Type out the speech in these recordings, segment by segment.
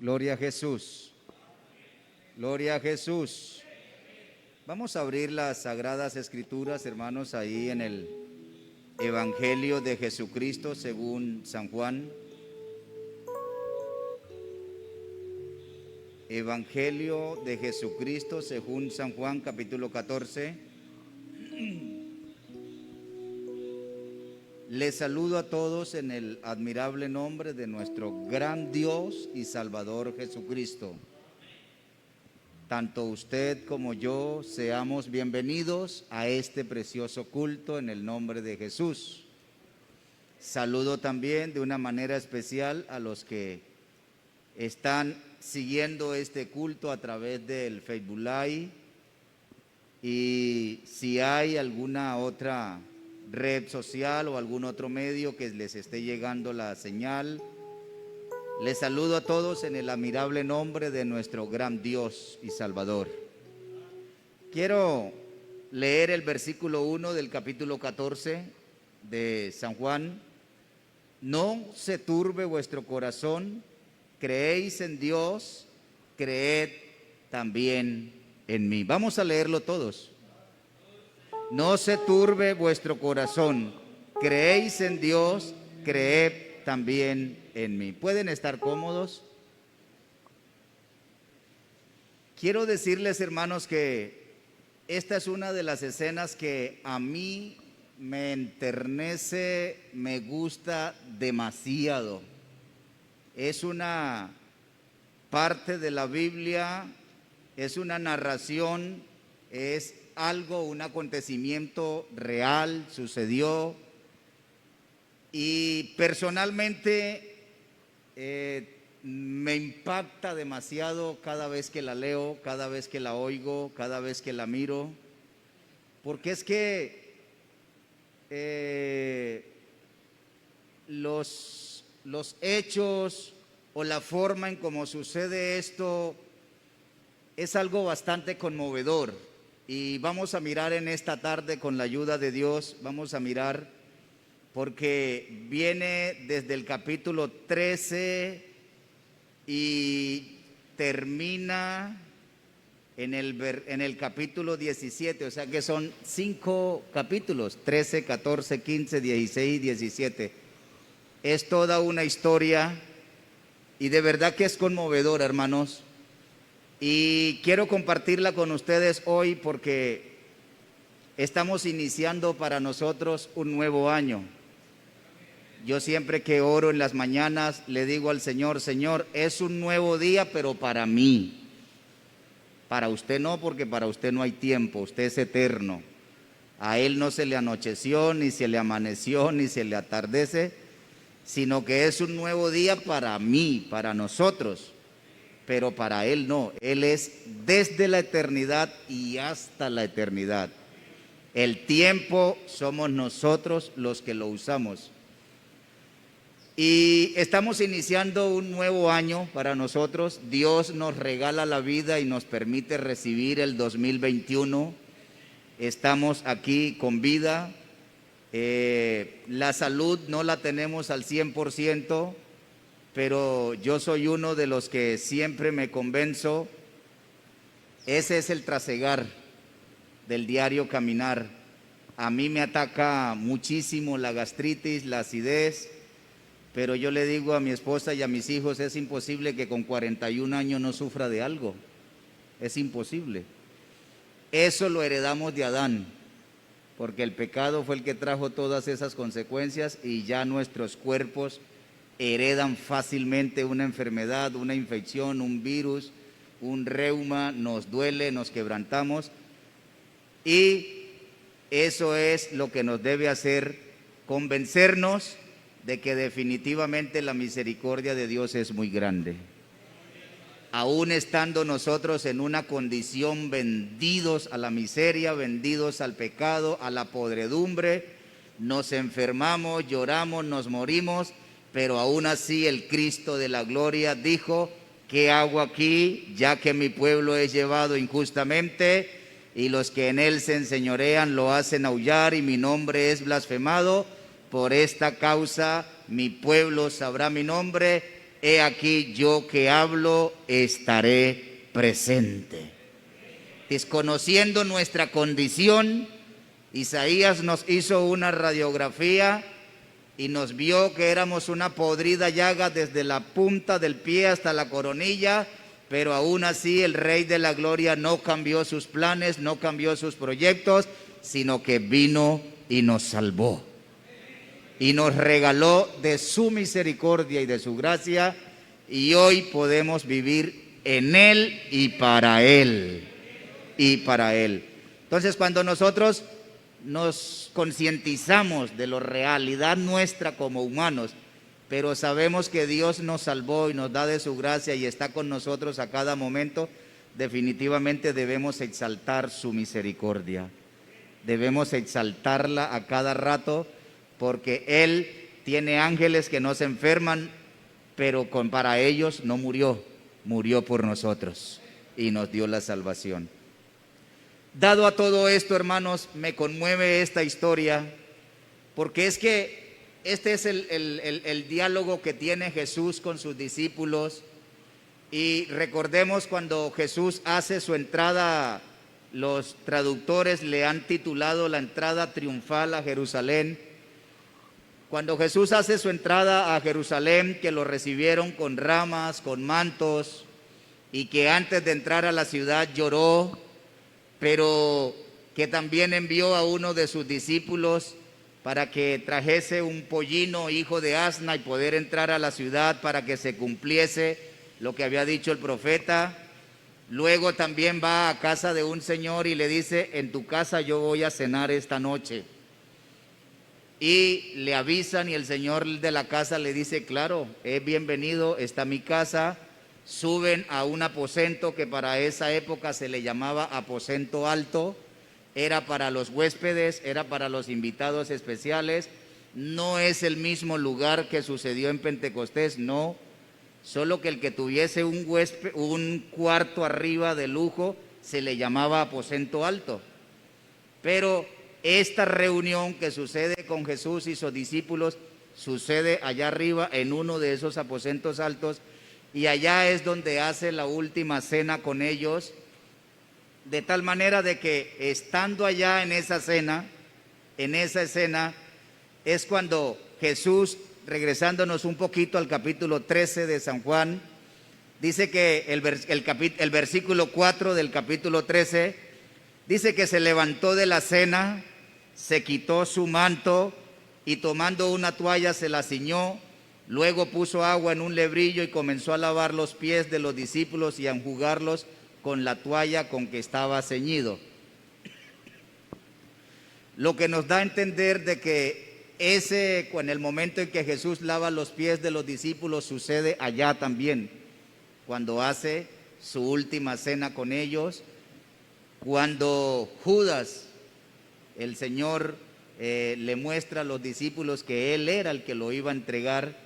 Gloria a Jesús. Gloria a Jesús. Vamos a abrir las Sagradas Escrituras, hermanos, ahí en el Evangelio de Jesucristo según San Juan. Evangelio de Jesucristo según San Juan, capítulo 14. Les saludo a todos en el admirable nombre de nuestro gran Dios y Salvador Jesucristo. Tanto usted como yo seamos bienvenidos a este precioso culto en el nombre de Jesús. Saludo también de una manera especial a los que están siguiendo este culto a través del Facebook Live, y si hay alguna otra red social o algún otro medio que les esté llegando la señal, les saludo a todos en el admirable nombre de nuestro gran Dios y Salvador. Quiero leer el versículo 1 del capítulo 14 de San Juan. No se turbe vuestro corazón, creéis en Dios, creed también en mí. Vamos a leerlo todos. No se turbe vuestro corazón, creéis en Dios, creed también en mí. ¿Pueden estar cómodos? Quiero decirles, hermanos, que esta es una de las escenas que a mí me enternece, me gusta demasiado. Es una parte de la Biblia, es una narración, es algo, un acontecimiento real, sucedió, y personalmente me impacta demasiado cada vez que la leo, cada vez que la oigo, cada vez que la miro, porque es que los hechos o la forma en cómo sucede esto es algo bastante conmovedor. Y vamos a mirar en esta tarde, con la ayuda de Dios, vamos a mirar, porque viene desde el capítulo 13 y termina en el capítulo 17, o sea que son 5 capítulos, 13, 14, 15, 16, 17. Es toda una historia y de verdad que es conmovedora, hermanos. Y quiero compartirla con ustedes hoy porque estamos iniciando para nosotros un nuevo año. Yo siempre que oro en las mañanas le digo al Señor: Señor, es un nuevo día, pero para mí. Para usted no, porque para usted no hay tiempo, usted es eterno. A Él no se le anocheció, ni se le amaneció, ni se le atardece, sino que es un nuevo día para mí, para nosotros. Pero para Él no, Él es desde la eternidad y hasta la eternidad. El tiempo somos nosotros los que lo usamos. Y estamos iniciando un nuevo año para nosotros. Dios nos regala la vida y nos permite recibir el 2021. Estamos aquí con vida. La salud no la tenemos al 100%. Pero yo soy uno de los que siempre me convenzo, ese es el trasegar del diario caminar. A mí me ataca muchísimo la gastritis, la acidez, pero yo le digo a mi esposa y a mis hijos: es imposible que con 41 años no sufra de algo, es imposible. Eso lo heredamos de Adán, porque el pecado fue el que trajo todas esas consecuencias y ya nuestros cuerpos heredan fácilmente una enfermedad, una infección, un virus, un reuma, nos duele, nos quebrantamos, y eso es lo que nos debe hacer convencernos de que definitivamente la misericordia de Dios es muy grande. Aún estando nosotros en una condición vendidos a la miseria, vendidos al pecado, a la podredumbre, nos enfermamos, lloramos, nos morimos, pero aún así el Cristo de la gloria dijo: ¿qué hago aquí, ya que mi pueblo es llevado injustamente y los que en él se enseñorean lo hacen aullar y mi nombre es blasfemado? Por esta causa mi pueblo sabrá mi nombre, he aquí yo que hablo, estaré presente. Desconociendo nuestra condición, Isaías nos hizo una radiografía y nos vio que éramos una podrida llaga desde la punta del pie hasta la coronilla, pero aún así el Rey de la Gloria no cambió sus planes, no cambió sus proyectos, sino que vino y nos salvó. Y nos regaló de su misericordia y de su gracia, y hoy podemos vivir en Él y para Él. Y para Él. Entonces, cuando nosotros nos concientizamos de la realidad nuestra como humanos, pero sabemos que Dios nos salvó y nos da de su gracia y está con nosotros a cada momento, definitivamente debemos exaltar su misericordia. Debemos exaltarla a cada rato, porque Él tiene ángeles que no se enferman, pero para ellos no murió, murió por nosotros y nos dio la salvación. Dado a todo esto, hermanos, me conmueve esta historia, porque es que este es el diálogo que tiene Jesús con sus discípulos. Y recordemos cuando Jesús hace su entrada, los traductores le han titulado la entrada triunfal a Jerusalén. Cuando Jesús hace su entrada a Jerusalén, que lo recibieron con ramas, con mantos, y que antes de entrar a la ciudad lloró, pero que también envió a uno de sus discípulos para que trajese un pollino hijo de asna y poder entrar a la ciudad para que se cumpliese lo que había dicho el profeta. Luego también va a casa de un señor y le dice: en tu casa yo voy a cenar esta noche. Y le avisan y el señor de la casa le dice: claro, es bienvenido, está mi casa. Suben a un aposento que para esa época se le llamaba aposento alto. Era para los huéspedes, era para los invitados especiales. No es el mismo lugar que sucedió en Pentecostés, no. Solo que el que tuviese un cuarto arriba de lujo se le llamaba aposento alto. Pero esta reunión que sucede con Jesús y sus discípulos sucede allá arriba en uno de esos aposentos altos. Y allá es donde hace la última cena con ellos, de tal manera de que estando allá en esa escena, es cuando Jesús, regresándonos un poquito al capítulo 13 de San Juan, dice que el versículo 4 del capítulo 13, dice que se levantó de la cena, se quitó su manto y tomando una toalla se la ciñó. Luego puso agua en un lebrillo y comenzó a lavar los pies de los discípulos y a enjugarlos con la toalla con que estaba ceñido. Lo que nos da a entender de que en el momento en que Jesús lava los pies de los discípulos, sucede allá también, cuando hace su última cena con ellos, cuando Judas, el Señor, le muestra a los discípulos que Él era el que lo iba a entregar.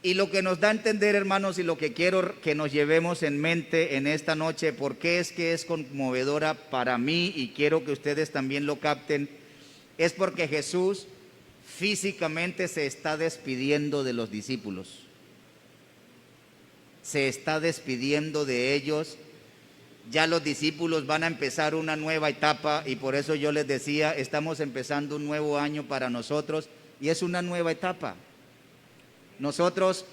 Y lo que nos da a entender, hermanos, y lo que quiero que nos llevemos en mente en esta noche, porque es que es conmovedora para mí y quiero que ustedes también lo capten, es porque Jesús físicamente se está despidiendo de los discípulos. Se está despidiendo de ellos. Ya los discípulos van a empezar una nueva etapa y por eso yo les decía, estamos empezando un nuevo año para nosotros y es una nueva etapa. Nosotros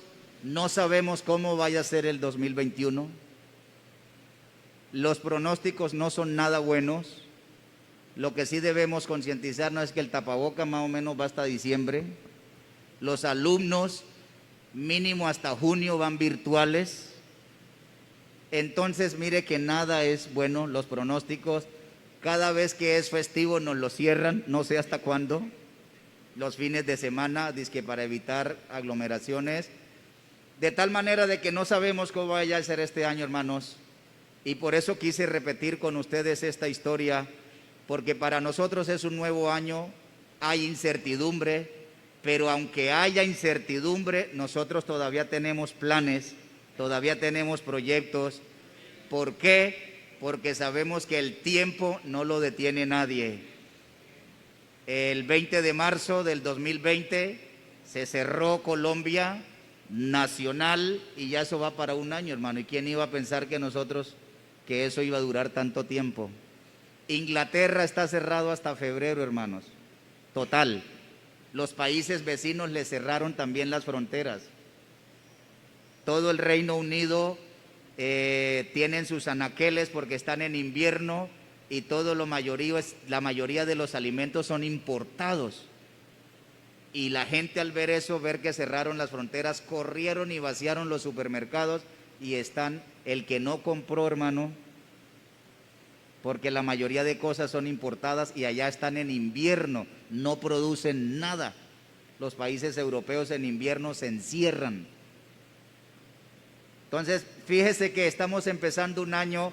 no sabemos cómo vaya a ser el 2021. Los pronósticos no son nada buenos. Lo que sí debemos concientizarnos es que el tapaboca más o menos va hasta diciembre. Los alumnos mínimo hasta junio van virtuales. Entonces mire que nada es bueno, los pronósticos. Cada vez que es festivo nos lo cierran, no sé hasta cuándo. Los fines de semana, dizque para evitar aglomeraciones, de tal manera de que no sabemos cómo vaya a ser este año, hermanos, y por eso quise repetir con ustedes esta historia, porque para nosotros es un nuevo año, hay incertidumbre, pero aunque haya incertidumbre, nosotros todavía tenemos planes, todavía tenemos proyectos. ¿Por qué? Porque sabemos que el tiempo no lo detiene nadie. El 20 de marzo del 2020 se cerró Colombia, nacional, y ya eso va para un año, hermano. ¿Y quién iba a pensar que eso iba a durar tanto tiempo? Inglaterra está cerrado hasta febrero, hermanos. Total. Los países vecinos le cerraron también las fronteras. Todo el Reino Unido tienen sus anaqueles porque están en invierno, y la mayoría de los alimentos son importados. Y la gente, al ver eso, ver que cerraron las fronteras, corrieron y vaciaron los supermercados, y el que no compró, hermano, porque la mayoría de cosas son importadas y allá están en invierno, no producen nada. Los países europeos en invierno se encierran. Entonces, fíjese que estamos empezando un año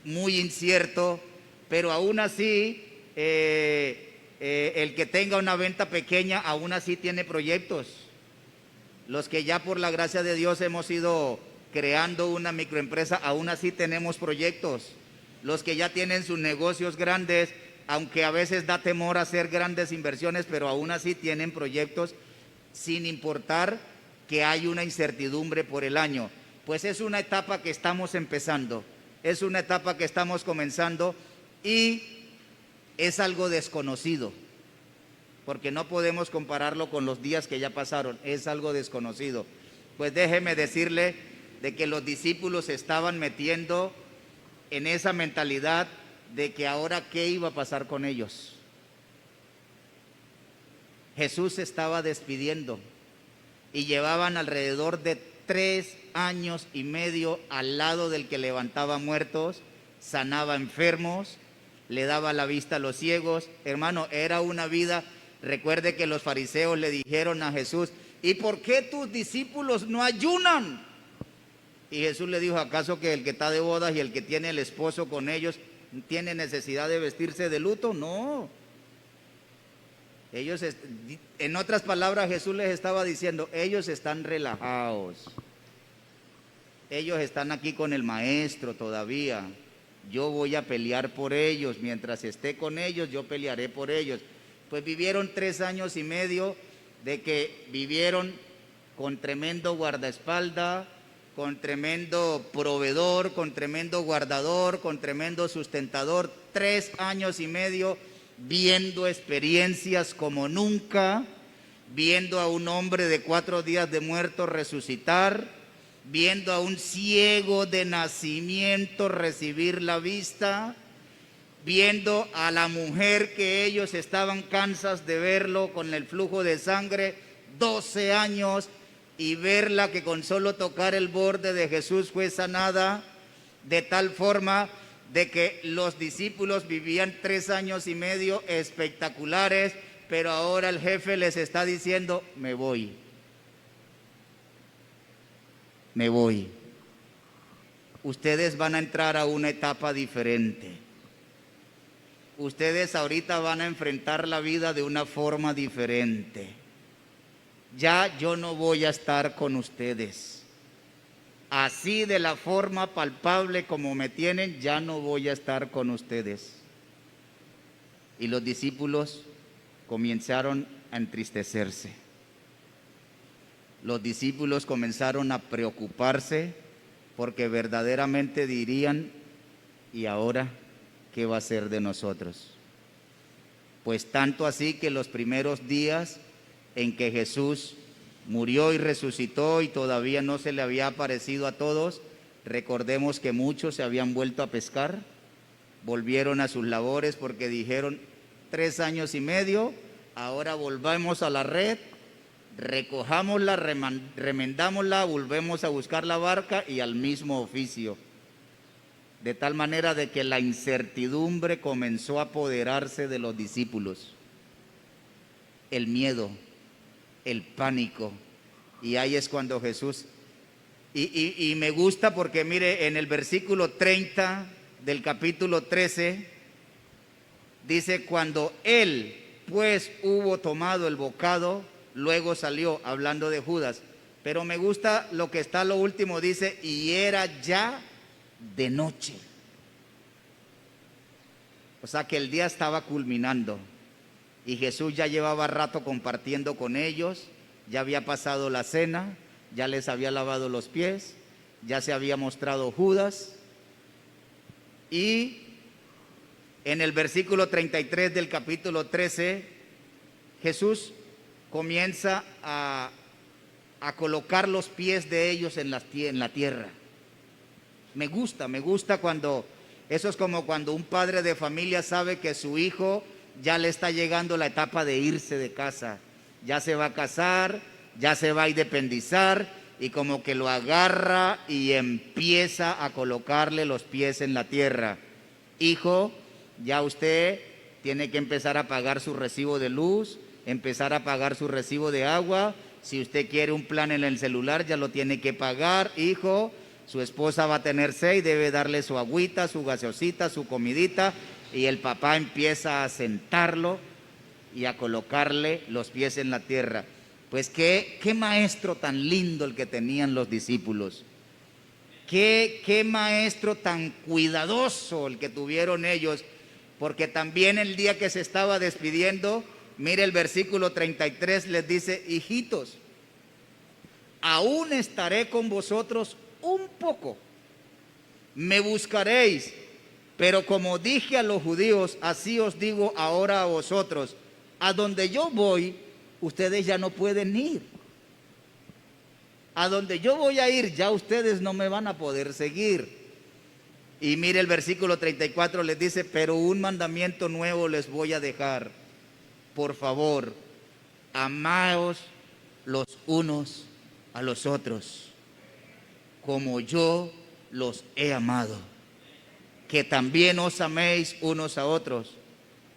muy incierto, pero aún así, el que tenga una venta pequeña, aún así tiene proyectos. Los que ya por la gracia de Dios hemos ido creando una microempresa, aún así tenemos proyectos. Los que ya tienen sus negocios grandes, aunque a veces da temor hacer grandes inversiones, pero aún así tienen proyectos, sin importar que hay una incertidumbre por el año. Pues es una etapa que estamos empezando, es una etapa que estamos comenzando, y es algo desconocido, porque no podemos compararlo con los días que ya pasaron, es algo desconocido. Pues déjeme decirle de que los discípulos se estaban metiendo en esa mentalidad de que ahora qué iba a pasar con ellos. Jesús se estaba despidiendo y llevaban alrededor de 3 años y medio al lado del que levantaba muertos, sanaba enfermos, le daba la vista a los ciegos. Hermano, era una vida. Recuerde que los fariseos le dijeron a Jesús: ¿y por qué tus discípulos no ayunan? Y Jesús le dijo: ¿acaso que el que está de bodas y el que tiene el esposo con ellos tiene necesidad de vestirse de luto? No. En otras palabras, Jesús les estaba diciendo: ellos están relajados, ellos están aquí con el maestro todavía, yo voy a pelear por ellos, mientras esté con ellos yo pelearé por ellos. Pues vivieron 3 años y medio de que vivieron con tremendo guardaespaldas, con tremendo proveedor, con tremendo guardador, con tremendo sustentador. 3 años y medio viendo experiencias como nunca, viendo a un hombre de 4 días de muerto resucitar, viendo a un ciego de nacimiento recibir la vista, viendo a la mujer que ellos estaban cansados de verlo con el flujo de sangre, 12 años, y verla que con solo tocar el borde de Jesús fue sanada, de tal forma de que los discípulos vivían 3 años y medio espectaculares, pero ahora el jefe les está diciendo: me voy. Ustedes van a entrar a una etapa diferente. Ustedes ahorita van a enfrentar la vida de una forma diferente. Ya yo no voy a estar con ustedes. Así, de la forma palpable como me tienen, ya no voy a estar con ustedes. Y los discípulos comenzaron a entristecerse. Los discípulos comenzaron a preocuparse, porque verdaderamente dirían: ¿y ahora qué va a ser de nosotros? Pues tanto así que los primeros días en que Jesús murió y resucitó y todavía no se le había aparecido a todos, recordemos que muchos se habían vuelto a pescar, volvieron a sus labores porque dijeron: 3 años y medio, ahora volvamos a la red, recojámosla, remendámosla, volvemos a buscar la barca y al mismo oficio. De tal manera de que la incertidumbre comenzó a apoderarse de los discípulos, el miedo, el pánico. Y ahí es cuando Jesús, y me gusta porque mire, en el versículo 30 del capítulo 13 dice: cuando él pues hubo tomado el bocado, luego salió, hablando de Judas. Pero me gusta lo que está a lo último, dice: y era ya de noche. O sea que el día estaba culminando y Jesús ya llevaba rato compartiendo con ellos, ya había pasado la cena, ya les había lavado los pies, ya se había mostrado Judas. Y en el versículo 33 del capítulo 13, Jesús comienza a colocar los pies de ellos en la tierra. Me gusta cuando, eso es como cuando un padre de familia sabe que su hijo ya le está llegando la etapa de irse de casa, ya se va a casar, ya se va a independizar, y como que lo agarra y empieza a colocarle los pies en la tierra. Hijo, ya usted tiene que empezar a pagar su recibo de luz, empezar a pagar su recibo de agua. Si usted quiere un plan en el celular, ya lo tiene que pagar, hijo. Su esposa va a tener sed, debe darle su agüita, su gaseosita, su comidita. Y el papá empieza a sentarlo y a colocarle los pies en la tierra. Pues qué maestro tan lindo el que tenían los discípulos. Qué maestro tan cuidadoso el que tuvieron ellos. Porque también el día que se estaba despidiendo, mire el versículo 33, les dice: hijitos, aún estaré con vosotros un poco, me buscaréis, pero como dije a los judíos, así os digo ahora a vosotros: a donde yo voy, ustedes ya no pueden ir. A donde yo voy a ir, ya ustedes no me van a poder seguir. Y mire el versículo 34, les dice: pero un mandamiento nuevo les voy a dejar. Por favor, amaos los unos a los otros, como yo los he amado. Que también os améis unos a otros.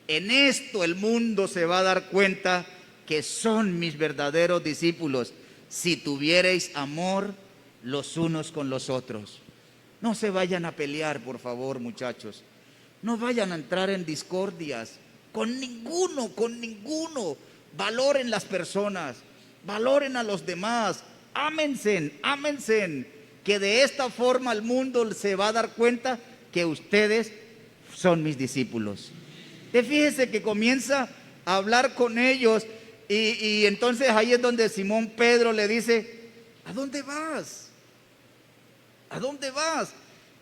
En esto el mundo se va a dar cuenta que son mis verdaderos discípulos, si tuviereis amor los unos con los otros. No se vayan a pelear, por favor, muchachos. No vayan a entrar en discordias con ninguno. Valoren las personas, valoren a los demás, ámense, que de esta forma el mundo se va a dar cuenta que ustedes son mis discípulos. Fíjese que comienza a hablar con ellos y entonces ahí es donde Simón Pedro le dice: ¿a dónde vas? ¿A dónde vas?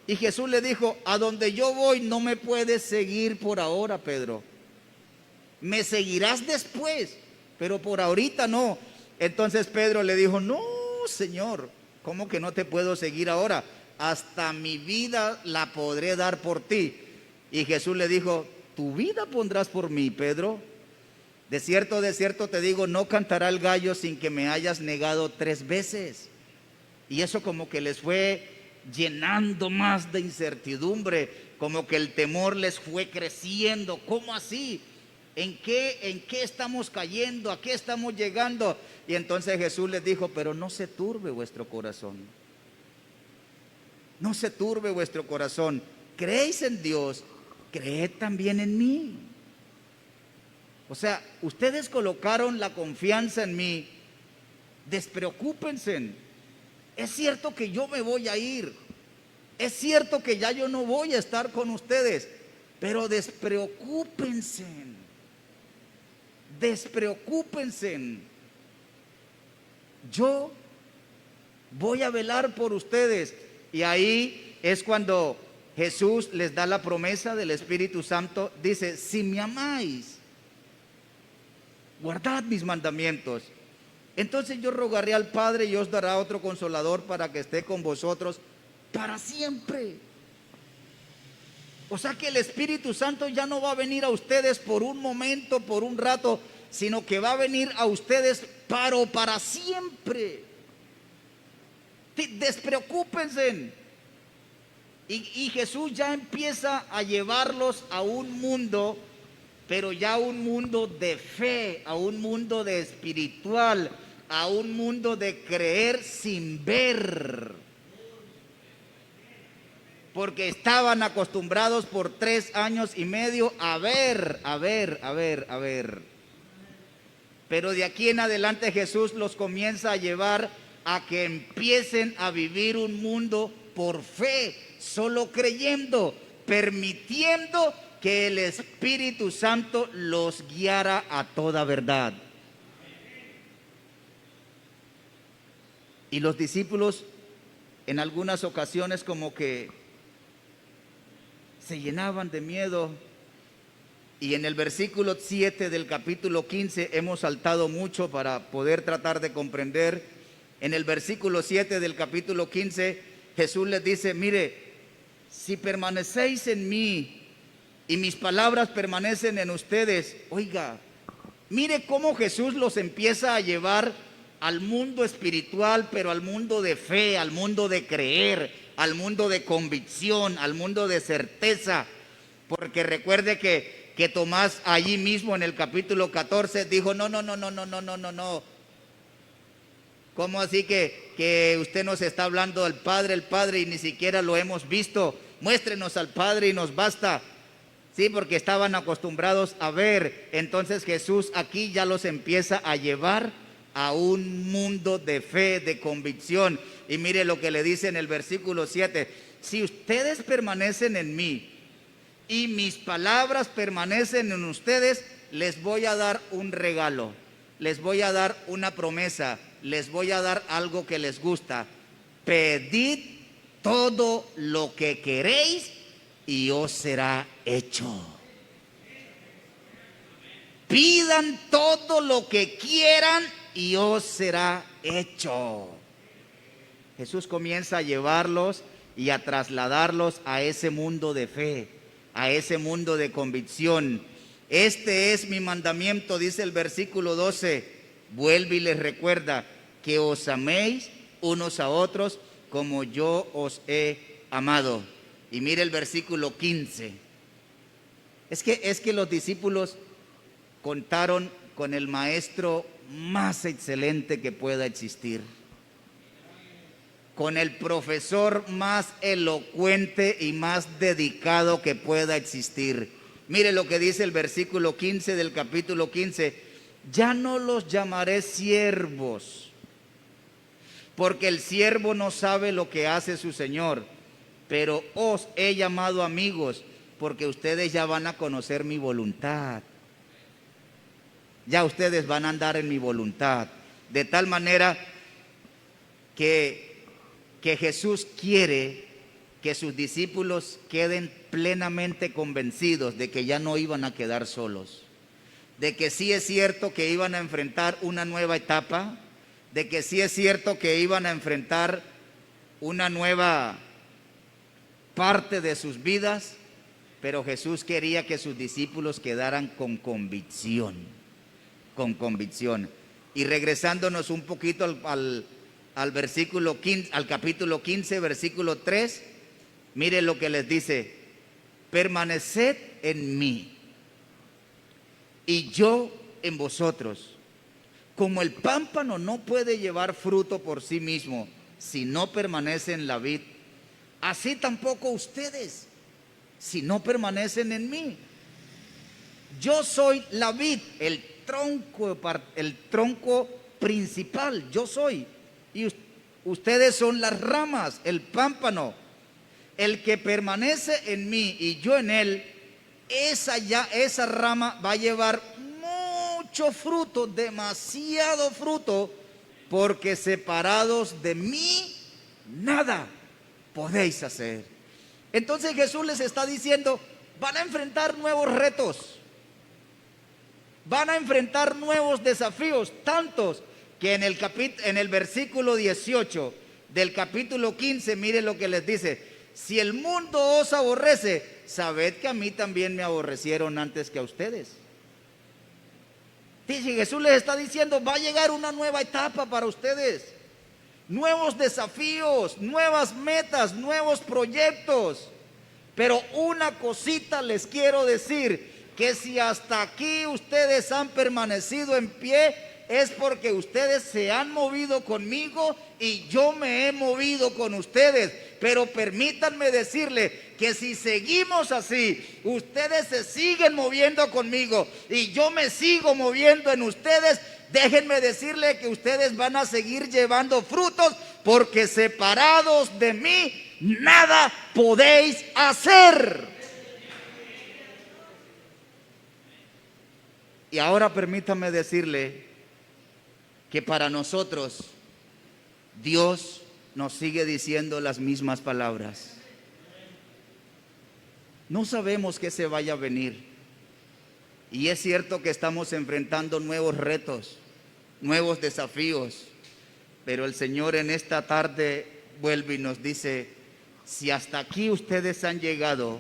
Y Jesús le dijo: a donde yo voy no me puedes seguir por ahora, Pedro. Me seguirás después, pero por ahorita no. Entonces Pedro le dijo: no, Señor, ¿cómo que no te puedo seguir ahora? Hasta mi vida la podré dar por ti. Y Jesús le dijo: tu vida pondrás por mí, Pedro. De cierto te digo, no cantará el gallo sin que me hayas negado 3 veces. Y eso como que les fue llenando más de incertidumbre, como que el temor les fue creciendo. ¿Cómo así? ¿En qué estamos cayendo? ¿A qué estamos llegando? Y entonces Jesús les dijo: pero no se turbe vuestro corazón. No se turbe vuestro corazón. ¿Creéis en Dios? Creed también en mí. O sea, ustedes colocaron la confianza en mí. Despreocúpense. Es cierto que yo me voy a ir. Es cierto que ya yo no voy a estar con ustedes. Pero despreocúpense. Despreocúpense. Yo voy a velar por ustedes. Y ahí es cuando Jesús les da la promesa del Espíritu Santo. Dice: si me amáis, guardad mis mandamientos. Entonces yo rogaré al Padre y os dará otro consolador para que esté con vosotros para siempre. O sea que el Espíritu Santo ya no va a venir a ustedes por un momento, por un rato, sino que va a venir a ustedes para siempre. Despreocúpense. Y Jesús ya empieza a llevarlos a un mundo, pero ya un mundo de fe, a un mundo de espiritual, a un mundo de creer sin ver. Porque estaban acostumbrados por 3 años y medio a ver. Pero de aquí en adelante Jesús los comienza a llevar a que empiecen a vivir un mundo por fe, solo creyendo, permitiendo que el Espíritu Santo los guiara a toda verdad. Y los discípulos en algunas ocasiones como que se llenaban de miedo. Y en el versículo 7 del capítulo 15 hemos saltado mucho para poder tratar de comprender. En el versículo 7 del capítulo 15 Jesús les dice: mire, si permanecéis en mí y mis palabras permanecen en ustedes. Oiga, mire cómo Jesús los empieza a llevar al mundo espiritual, pero al mundo de fe, al mundo de creer, al mundo de convicción, al mundo de certeza. Porque recuerde que Tomás allí mismo en el capítulo 14 dijo: no. ¿Cómo así que usted nos está hablando del Padre, el Padre, y ni siquiera lo hemos visto? Muéstrenos al Padre y nos basta. Sí, porque estaban acostumbrados a ver. Entonces Jesús aquí ya los empieza a llevar a un mundo de fe, de convicción. Y mire lo que le dice en el versículo 7: si ustedes permanecen en mí y mis palabras permanecen en ustedes, les voy a dar un regalo, les voy a dar una promesa, les voy a dar algo que les gusta. Pedid todo lo que queréis y os será hecho. Pidan todo lo que quieran y os será hecho. Jesús comienza a llevarlos y a trasladarlos a ese mundo de fe, a ese mundo de convicción. Este es mi mandamiento, dice el versículo 12. Vuelve y les recuerda que os améis unos a otros como yo os he amado. Y mire el versículo 15. Es que los discípulos contaron con el maestro más excelente que pueda existir, con el profesor más elocuente y más dedicado que pueda existir. Mire lo que dice el versículo 15 del capítulo 15. Ya no los llamaré siervos, porque el siervo no sabe lo que hace su señor, pero os he llamado amigos, porque ustedes ya van a conocer mi voluntad. Ya ustedes van a andar en mi voluntad. De tal manera que Jesús quiere que sus discípulos queden plenamente convencidos de que ya no iban a quedar solos, de que sí es cierto que iban a enfrentar una nueva etapa, de que sí es cierto que iban a enfrentar una nueva parte de sus vidas, pero Jesús quería que sus discípulos quedaran con convicción, con convicción. Y regresándonos un poquito al versículo 15, al capítulo 15, versículo 3, mire lo que les dice: permaneced en mí y yo en vosotros. Como el pámpano no puede llevar fruto por sí mismo si no permanece en la vid, así tampoco ustedes si no permanecen en mí. Yo soy la vid, el tronco principal, yo soy, y ustedes son las ramas, el pámpano. El que permanece en mí y yo en él, esa rama va a llevar mucho fruto, demasiado fruto, porque separados de mí nada podéis hacer. Entonces Jesús les está diciendo: van a enfrentar nuevos retos, van a enfrentar nuevos desafíos, tantos que en el versículo 18 del capítulo 15, mire lo que les dice: si el mundo os aborrece, sabed que a mí también me aborrecieron antes que a ustedes. Dice, Jesús les está diciendo: va a llegar una nueva etapa para ustedes, nuevos desafíos, nuevas metas, nuevos proyectos. Pero una cosita les quiero decir: que si hasta aquí ustedes han permanecido en pie, es porque ustedes se han movido conmigo y yo me he movido con ustedes. Pero permítanme decirle que si seguimos así, ustedes se siguen moviendo conmigo y yo me sigo moviendo en ustedes, déjenme decirle que ustedes van a seguir llevando frutos, porque separados de mí nada podéis hacer. Y ahora permítame decirle que para nosotros Dios nos sigue diciendo las mismas palabras. No sabemos qué se vaya a venir. Y es cierto que estamos enfrentando nuevos retos, nuevos desafíos. Pero el Señor en esta tarde vuelve y nos dice: si hasta aquí ustedes han llegado,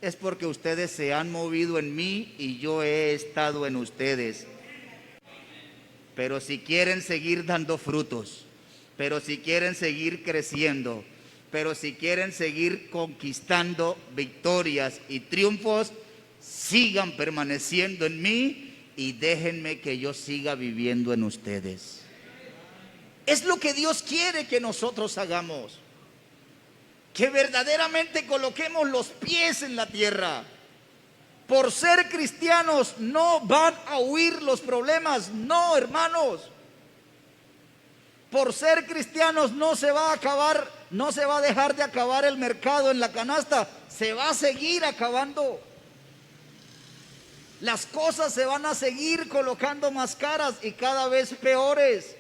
es porque ustedes se han movido en mí y yo he estado en ustedes. Pero si quieren seguir dando frutos, pero si quieren seguir creciendo, pero si quieren seguir conquistando victorias y triunfos, sigan permaneciendo en mí y déjenme que yo siga viviendo en ustedes. Es lo que Dios quiere que nosotros hagamos, que verdaderamente coloquemos los pies en la tierra. Por ser cristianos no van a huir los problemas, no, hermanos. Por ser cristianos no se va a acabar, no se va a dejar de acabar el mercado en la canasta, se va a seguir acabando. Las cosas se van a seguir colocando más caras y cada vez peores.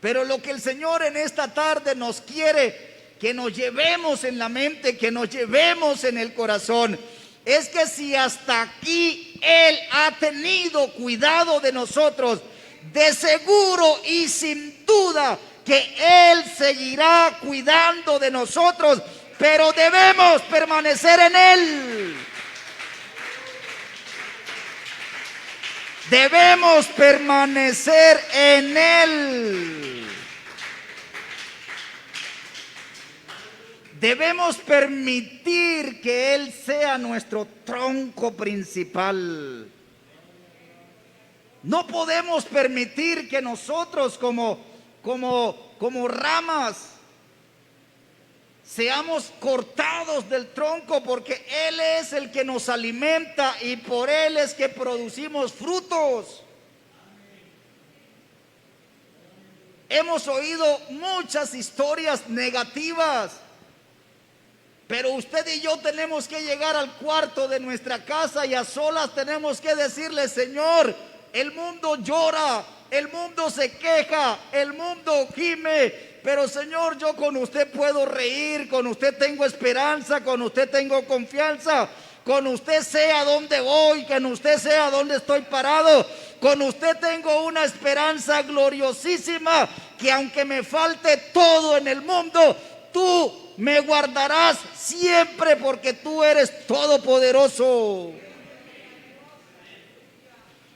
Pero lo que el Señor en esta tarde nos quiere que nos llevemos en la mente, que nos llevemos en el corazón, es que si hasta aquí Él ha tenido cuidado de nosotros, de seguro y sin duda que Él seguirá cuidando de nosotros, pero debemos permanecer en Él. Debemos permanecer en Él. Debemos permitir que Él sea nuestro tronco principal. No podemos permitir que nosotros como ramas seamos cortados del tronco, porque Él es el que nos alimenta y por Él es que producimos frutos. Hemos oído muchas historias negativas, pero usted y yo tenemos que llegar al cuarto de nuestra casa y a solas tenemos que decirle: Señor, el mundo llora, el mundo se queja, el mundo gime, pero Señor, yo con usted puedo reír, con usted tengo esperanza, con usted tengo confianza, con usted sé a dónde voy, con usted sé a dónde estoy parado, con usted tengo una esperanza gloriosísima, que aunque me falte todo en el mundo, tú me guardarás siempre, porque tú eres todopoderoso.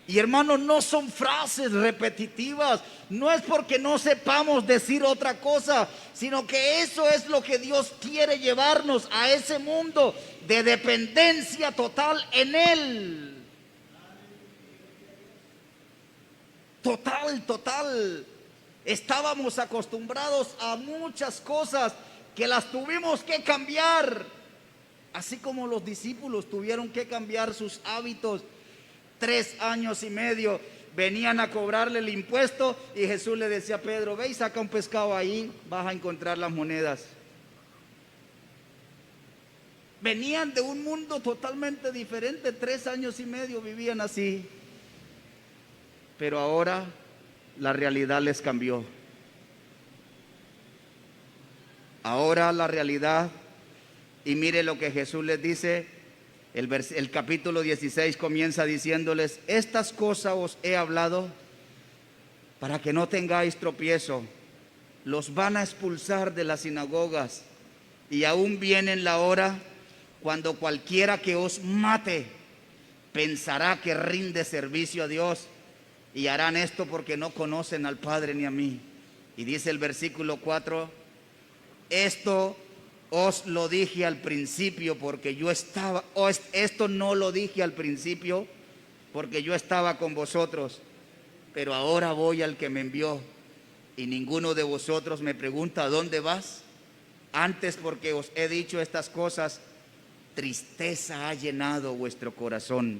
Y hermanos, no son frases repetitivas, no es porque no sepamos decir otra cosa, sino que eso es lo que Dios quiere llevarnos a ese mundo de dependencia total en Él. Total. Estábamos acostumbrados a muchas cosas que las tuvimos que cambiar, así como los discípulos tuvieron que cambiar sus hábitos. 3 años y medio venían a cobrarle el impuesto y Jesús le decía a Pedro: ve y saca un pescado ahí, vas a encontrar las monedas. Venían de un mundo totalmente diferente, 3 años y medio vivían así. Pero ahora la realidad les cambió. Ahora la realidad, y mire lo que Jesús les dice. El capítulo 16 comienza diciéndoles: estas cosas os he hablado para que no tengáis tropiezo. Los van a expulsar de las sinagogas, y aún viene la hora cuando cualquiera que os mate pensará que rinde servicio a Dios, y harán esto porque no conocen al Padre ni a mí. Y dice el versículo 4: esto os lo dije al principio porque yo estaba, esto no lo dije al principio porque yo estaba con vosotros, pero ahora voy al que me envió, y ninguno de vosotros me pregunta: ¿a dónde vas? Antes, porque os he dicho estas cosas, tristeza ha llenado vuestro corazón.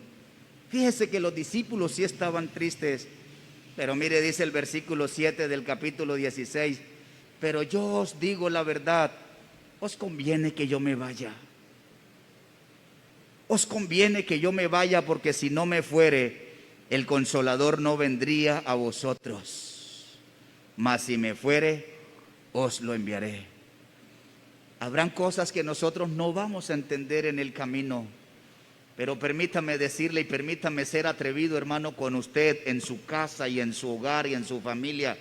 Fíjese que los discípulos sí estaban tristes, pero mire, dice el versículo 7 del capítulo 16: pero yo os digo la verdad, os conviene que yo me vaya. Os conviene que yo me vaya, porque si no me fuere, el Consolador no vendría a vosotros. mas si me fuere, os lo enviaré. Habrán cosas que nosotros no vamos a entender en el camino, pero permítame decirle y permítame ser atrevido, hermano, con usted en su casa y en su hogar y en su familia.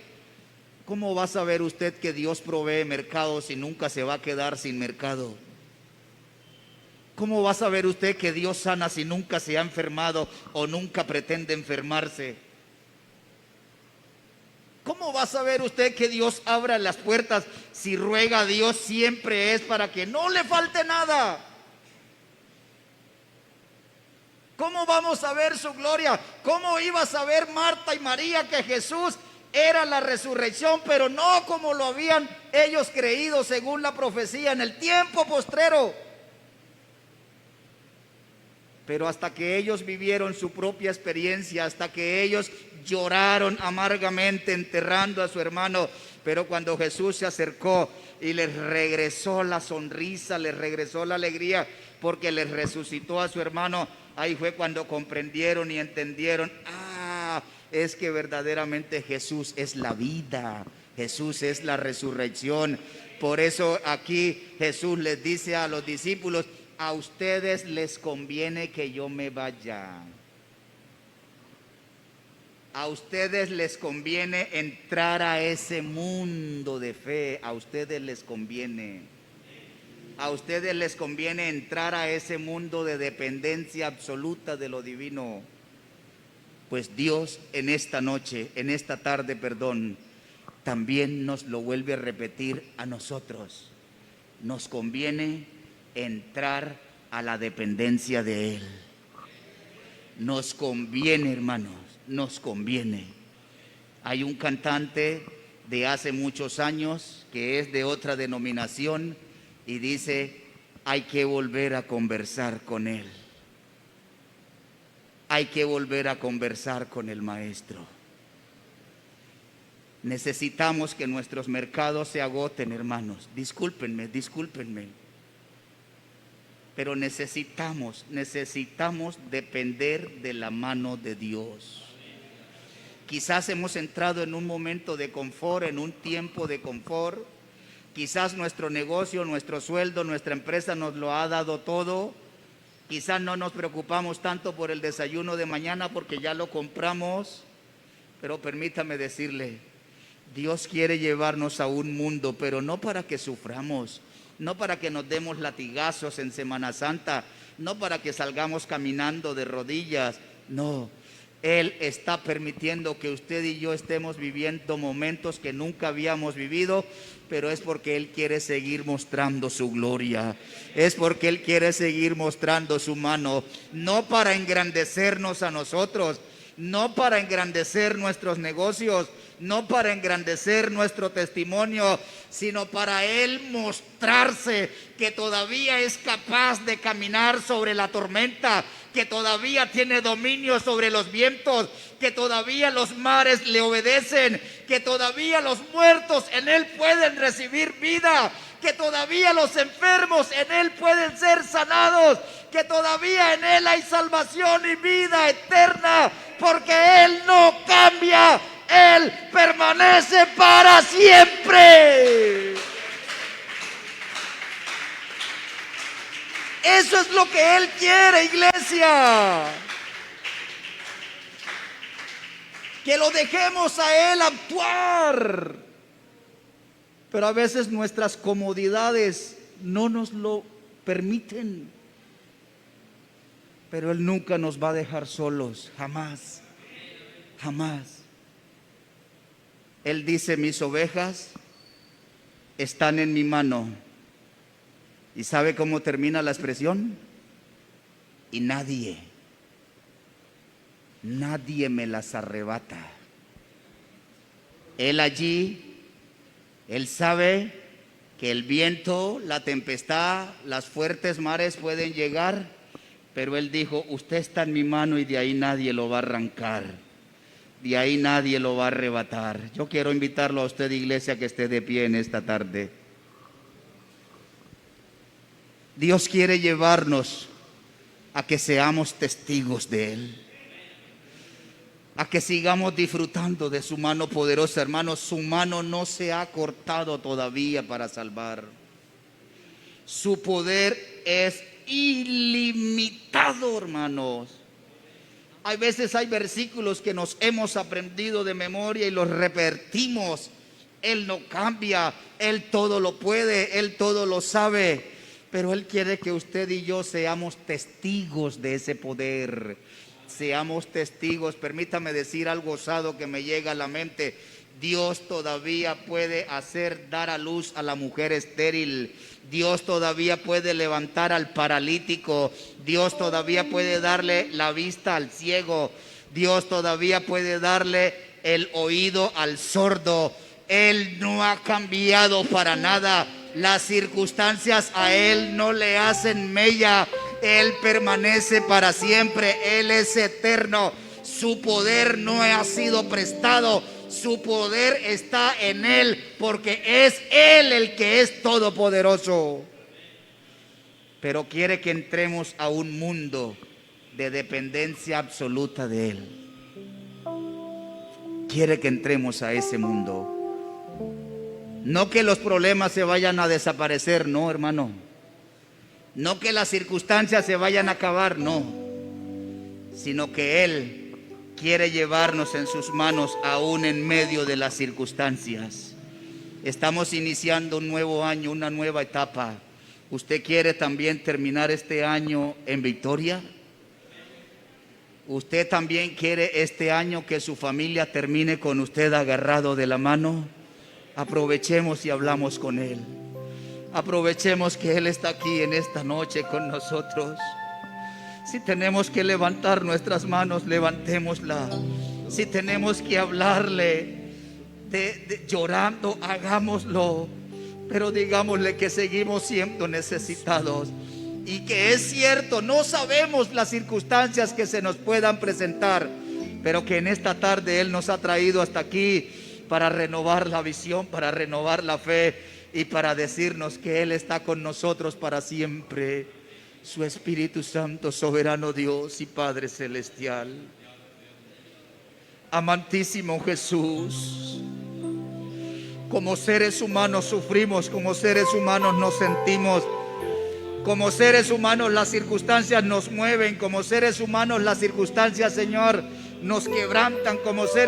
¿Cómo va a saber usted que Dios provee mercado si nunca se va a quedar sin mercado? ¿Cómo va a saber usted que Dios sana si nunca se ha enfermado o nunca pretende enfermarse? ¿Cómo va a saber usted que Dios abra las puertas si ruega a Dios siempre es para que no le falte nada? ¿Cómo vamos a ver su gloria? ¿Cómo iba a saber Marta y María que Jesús era la resurrección, pero no como lo habían ellos creído según la profecía en el tiempo postrero? Pero hasta que ellos vivieron su propia experiencia, hasta que ellos lloraron amargamente enterrando a su hermano, pero cuando Jesús se acercó y les regresó la sonrisa, les regresó la alegría, porque les resucitó a su hermano, ahí fue cuando comprendieron y entendieron, es que verdaderamente Jesús es la vida, Jesús es la resurrección. Por eso aquí Jesús les dice a los discípulos: a ustedes les conviene que yo me vaya. A ustedes les conviene entrar a ese mundo de fe. A ustedes les conviene. A ustedes les conviene entrar a ese mundo de dependencia absoluta de lo divino. Pues Dios en esta noche, en esta tarde, también nos lo vuelve a repetir a nosotros. Nos conviene entrar a la dependencia de Él. Nos conviene, hermanos, nos conviene. Hay un cantante de hace muchos años que es de otra denominación y dice: hay que volver a conversar con Él. Hay que volver a conversar con el Maestro. Necesitamos que nuestros mercados se agoten, hermanos. Discúlpenme. Pero necesitamos depender de la mano de Dios. Quizás hemos entrado en un momento de confort, en un tiempo de confort. Quizás nuestro negocio, nuestro sueldo, nuestra empresa nos lo ha dado todo. Quizás no nos preocupamos tanto por el desayuno de mañana porque ya lo compramos. Pero permítame decirle, Dios quiere llevarnos a un mundo, pero no para que suframos, no para que nos demos latigazos en Semana Santa, no para que salgamos caminando de rodillas, no. Él está permitiendo que usted y yo estemos viviendo momentos que nunca habíamos vivido, pero es porque Él quiere seguir mostrando su gloria, es porque Él quiere seguir mostrando su mano, no para engrandecernos a nosotros, no para engrandecer nuestros negocios, no para engrandecer nuestro testimonio, sino para Él mostrarse que todavía es capaz de caminar sobre la tormenta, que todavía tiene dominio sobre los vientos, que todavía los mares le obedecen, que todavía los muertos en Él pueden recibir vida, que todavía los enfermos en Él pueden ser sanados, que todavía en Él hay salvación y vida eterna, porque Él no cambia, Él permanece para siempre. Eso es lo que Él quiere, iglesia. Que lo dejemos a Él actuar. Pero a veces nuestras comodidades no nos lo permiten. Pero Él nunca nos va a dejar solos, jamás, jamás. Él dice: mis ovejas están en mi mano. ¿Y sabe cómo termina la expresión? Y nadie me las arrebata. Él allí, Él sabe que el viento, la tempestad, las fuertes mares pueden llegar, pero Él dijo: usted está en mi mano y de ahí nadie lo va a arrancar, de ahí nadie lo va a arrebatar. Yo quiero invitarlo a usted, iglesia, que esté de pie en esta tarde. Dios quiere llevarnos a que seamos testigos de Él. a que sigamos disfrutando de su mano poderosa, hermanos. Su mano no se ha cortado todavía para salvar. Su poder es ilimitado, hermanos. Hay veces hay versículos que nos hemos aprendido de memoria y los repetimos. Él no cambia, Él todo lo puede, Él todo lo sabe. Pero Él quiere que usted y yo seamos testigos de ese poder. Seamos testigos. Permítame decir algo osado que me llega a la mente. Dios todavía puede hacer dar a luz a la mujer estéril. Dios todavía puede levantar al paralítico. Dios todavía puede darle la vista al ciego. Dios todavía puede darle el oído al sordo. Él no ha cambiado para nada. Las circunstancias a Él no le hacen mella. Él permanece para siempre. Él es eterno. Su poder no ha sido prestado. Su poder está en Él, porque es Él el que es todopoderoso. Pero quiere que entremos a un mundo de dependencia absoluta de Él. Quiere que entremos a ese mundo. No que los problemas se vayan a desaparecer, no, hermano. No que las circunstancias se vayan a acabar, no. Sino que Él quiere llevarnos en sus manos aún en medio de las circunstancias. Estamos iniciando un nuevo año, una nueva etapa. ¿Usted quiere también terminar este año en victoria? ¿Usted también quiere este año que su familia termine con usted agarrado de la mano? Aprovechemos y hablamos con Él. Aprovechemos que Él está aquí en esta noche con nosotros. Si tenemos que levantar nuestras manos, levantémosla. Si tenemos que hablarle llorando, hagámoslo. Pero digámosle que seguimos siendo necesitados y que es cierto, no sabemos las circunstancias que se nos puedan presentar, pero que en esta tarde Él nos ha traído hasta aquí para renovar la visión, para renovar la fe y para decirnos que Él está con nosotros para siempre. Su Espíritu Santo, soberano Dios y Padre Celestial. Amantísimo Jesús, como seres humanos sufrimos, como seres humanos nos sentimos, como seres humanos las circunstancias nos mueven, como seres humanos las circunstancias, Señor, nos quebrantan, como seres